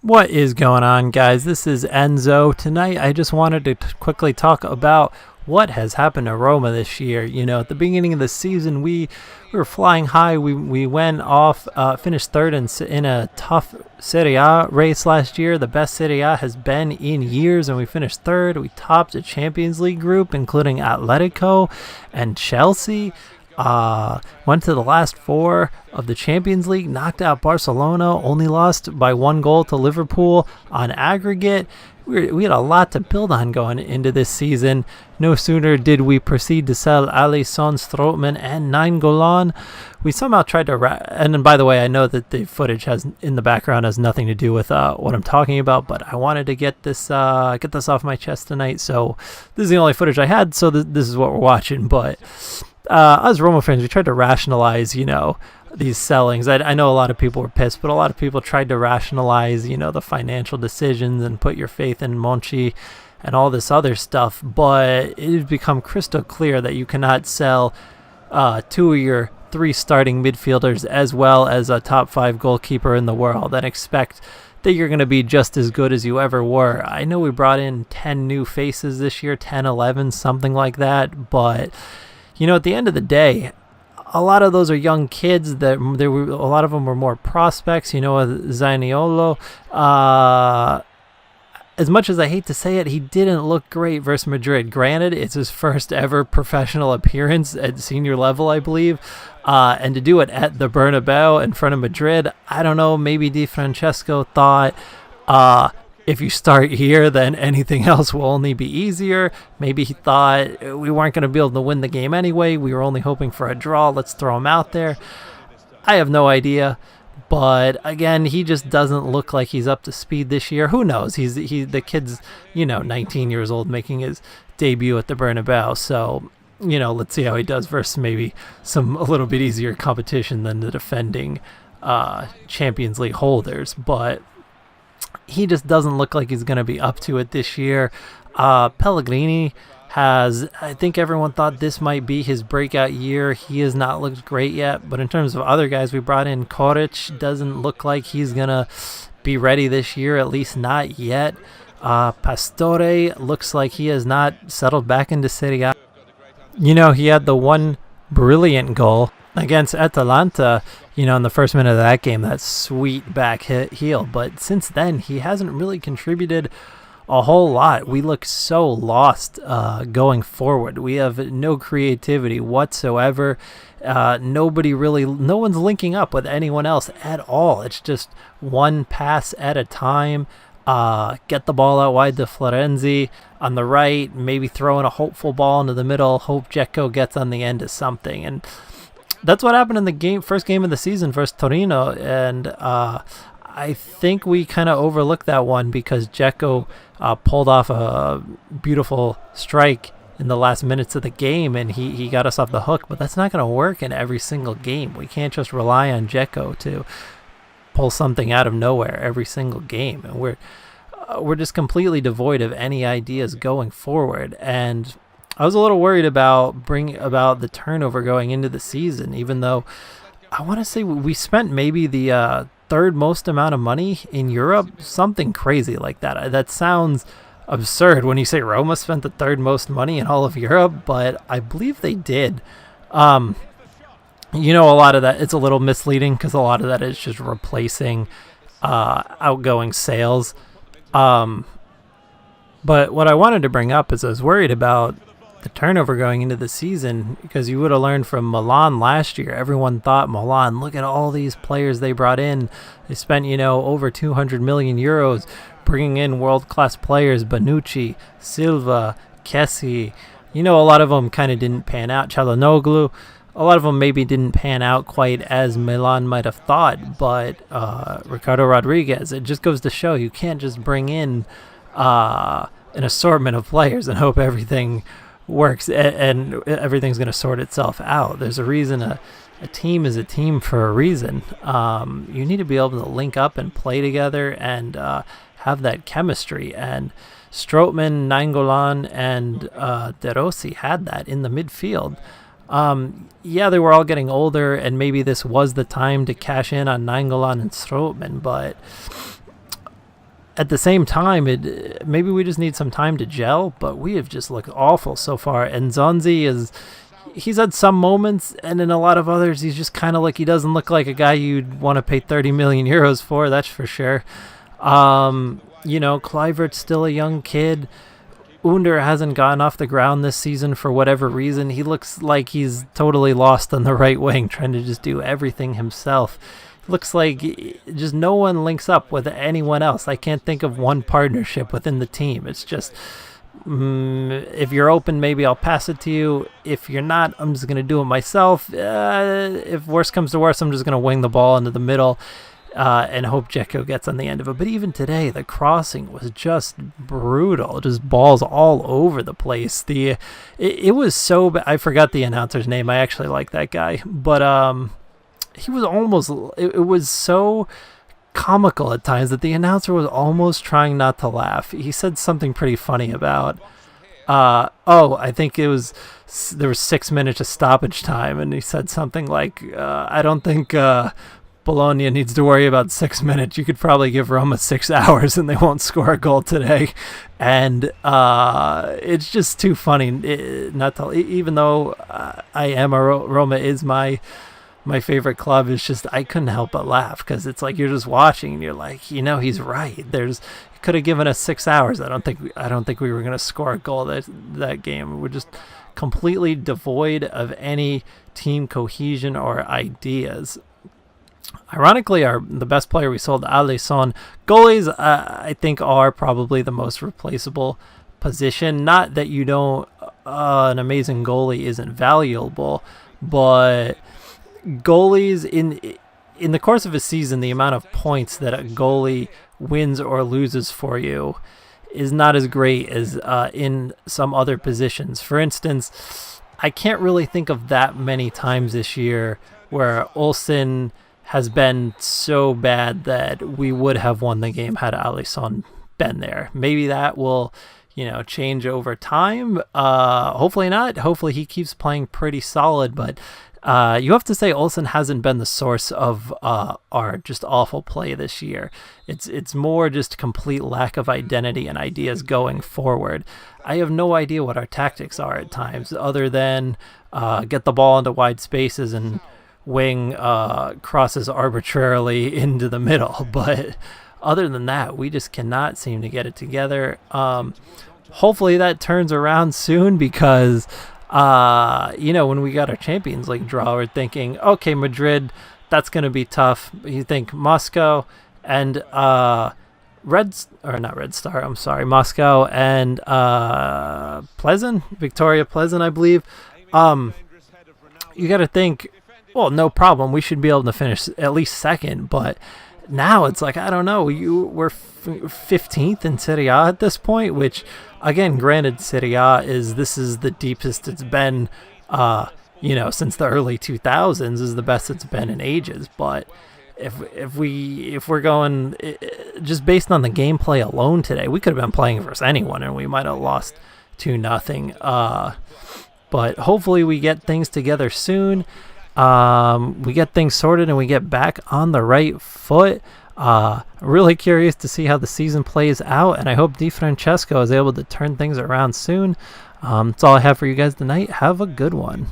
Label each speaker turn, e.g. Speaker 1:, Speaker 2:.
Speaker 1: What is going on, guys? This is Enzo. Tonight, I just wanted to quickly talk about what has happened to Roma this year. You know, at the beginning of the season, we were flying high. We went off, finished third in a tough Serie A race last year. The best Serie A has been in years, and we finished third. We topped a Champions League group, including Atletico and Chelsea. Went to the last four of the Champions League, knocked out Barcelona, only lost by 1 goal to Liverpool on aggregate. We had a lot to build on going into this season. No sooner did we proceed to sell Alisson, Strootman, and Nainggolan. We somehow tried to and by the way, I know that the footage in the background has nothing to do with what I'm talking about, but I wanted to get this off my chest tonight. So this is the only footage I had, so this is what we're watching. But as Roma fans, we tried to rationalize, these sellings. I know a lot of people were pissed, but a lot of people tried to rationalize, the financial decisions and put your faith in Monchi and all this other stuff. But it has become crystal clear that you cannot sell 2 of your 3 starting midfielders as well as a top 5 goalkeeper in the world and expect that you're going to be just as good as you ever were. I know we brought in 10 new faces this year, 10, 11, something like that, but at the end of the day, a lot of those are young kids. A lot of them were more prospects. Zaniolo. As much as I hate to say it, he didn't look great versus Madrid. Granted, it's his first ever professional appearance at senior level, I believe. And to do it at the Bernabeu in front of Madrid, I don't know, maybe Di Francesco thought, if you start here, then anything else will only be easier. Maybe he thought we weren't going to be able to win the game anyway. We were only hoping for a draw. Let's throw him out there. I have no idea. But again, he just doesn't look like he's up to speed this year. Who knows? The kid's 19 years old, making his debut at the Bernabeu. So let's see how he does versus maybe a little bit easier competition than the defending Champions League holders. But he just doesn't look like he's going to be up to it this year. Pellegrini I think everyone thought this might be his breakout year. He has not looked great yet, but in terms of other guys we brought in, Koric doesn't look like he's going to be ready this year, at least not yet. Pastore looks like he has not settled back into Serie A. He had the one brilliant goal against Atalanta, in the first minute of that game, that sweet back heel. But since then, he hasn't really contributed a whole lot. We look so lost going forward. We have no creativity whatsoever. No one's linking up with anyone else at all. It's just one pass at a time. Get the ball out wide to Florenzi on the right, maybe throwing a hopeful ball into the middle, hope Dzeko gets on the end of something. And that's what happened in the first game of the season versus Torino, and I think we kind of overlooked that one because Dzeko pulled off a beautiful strike in the last minutes of the game, and he got us off the hook. But that's not going to work in every single game. We can't just rely on Dzeko to pull something out of nowhere every single game, and we're just completely devoid of any ideas going forward. And I was a little worried about the turnover going into the season, even though I want to say we spent maybe the third most amount of money in Europe, something crazy like that. That sounds absurd when you say Roma spent the third most money in all of Europe, but I believe they did. A lot of that, it's a little misleading because a lot of that is just replacing outgoing sales. But what I wanted to bring up is I was worried about the turnover going into the season because you would have learned from Milan last year. Everyone thought Milan, look at all these players they brought in. They spent, over 200 million euros bringing in world-class players, Bonucci, Silva, Kessie. A lot of them kind of didn't pan out. Çalhanoğlu, a lot of them maybe didn't pan out quite as Milan might have thought, but Ricardo Rodriguez, it just goes to show you can't just bring in an assortment of players and hope everything works and everything's going to sort itself out. There's a reason a team is a team for a reason. You need to be able to link up and play together and have that chemistry. And Strootman, Nainggolan, and De Rossi had that in the midfield. They were all getting older, and maybe this was the time to cash in on Nainggolan and Strootman, but at the same time, maybe we just need some time to gel, but we have just looked awful so far. And Zonzi he's had some moments, and in a lot of others, he's just kind of like, he doesn't look like a guy you'd want to pay 30 million euros for, that's for sure. Kluivert's still a young kid. Under hasn't gotten off the ground this season for whatever reason. He looks like he's totally lost on the right wing, trying to just do everything himself. Looks like just no one links up with anyone else. I can't think of one partnership within the team. It's just, if you're open, maybe I'll pass it to you. If you're not, I'm just going to do it myself. If worse comes to worse, I'm just going to wing the ball into the middle and hope Dzeko gets on the end of it. But even today, the crossing was just brutal. Just balls all over the place. It was so bad. I forgot the announcer's name. I actually like that guy. But he was almost, it was so comical at times that the announcer was almost trying not to laugh. He said something pretty funny about, I think there was 6 minutes of stoppage time, and he said something like, I don't think Bologna needs to worry about 6 minutes. You could probably give Roma 6 hours and they won't score a goal today. And it's just too funny. Even though Roma is my favorite club, is just, I couldn't help but laugh, because it's like you're just watching and you're like, he's right. He could have given us 6 hours. I don't think we were going to score a goal that game. We're just completely devoid of any team cohesion or ideas. Ironically, the best player we sold, Alisson. Goalies, I think, are probably the most replaceable position. Not that you don't, an amazing goalie isn't valuable, but goalies in the course of a season, the amount of points that a goalie wins or loses for you is not as great as in some other positions. For instance, I can't really think of that many times this year where Olsen has been so bad that we would have won the game had Alisson been there. Maybe that will change over time. Hopefully not. Hopefully he keeps playing pretty solid, but you have to say Olsen hasn't been the source of our just awful play this year. It's more just complete lack of identity and ideas going forward. I have no idea what our tactics are at times, other than get the ball into wide spaces and wing crosses arbitrarily into the middle. But other than that, we just cannot seem to get it together. Hopefully that turns around soon, because when we got our Champions League draw, we're thinking, okay, Madrid, that's going to be tough. You think Moscow and Moscow and Victoria Pleasant, I believe. You got to think, well, no problem. We should be able to finish at least second. But now it's like, I don't know. We're 15th in Serie A at this point, which, again, granted, Serie A this is the deepest it's been, since the early 2000s, is the best it's been in ages. But if we're going just based on the gameplay alone today, we could have been playing versus anyone and we might have lost 2-0. But hopefully we get things together soon. We get things sorted and we get back on the right foot. Really curious to see how the season plays out, and I hope Di Francesco is able to turn things around soon. That's all I have for you guys tonight. Have a good one.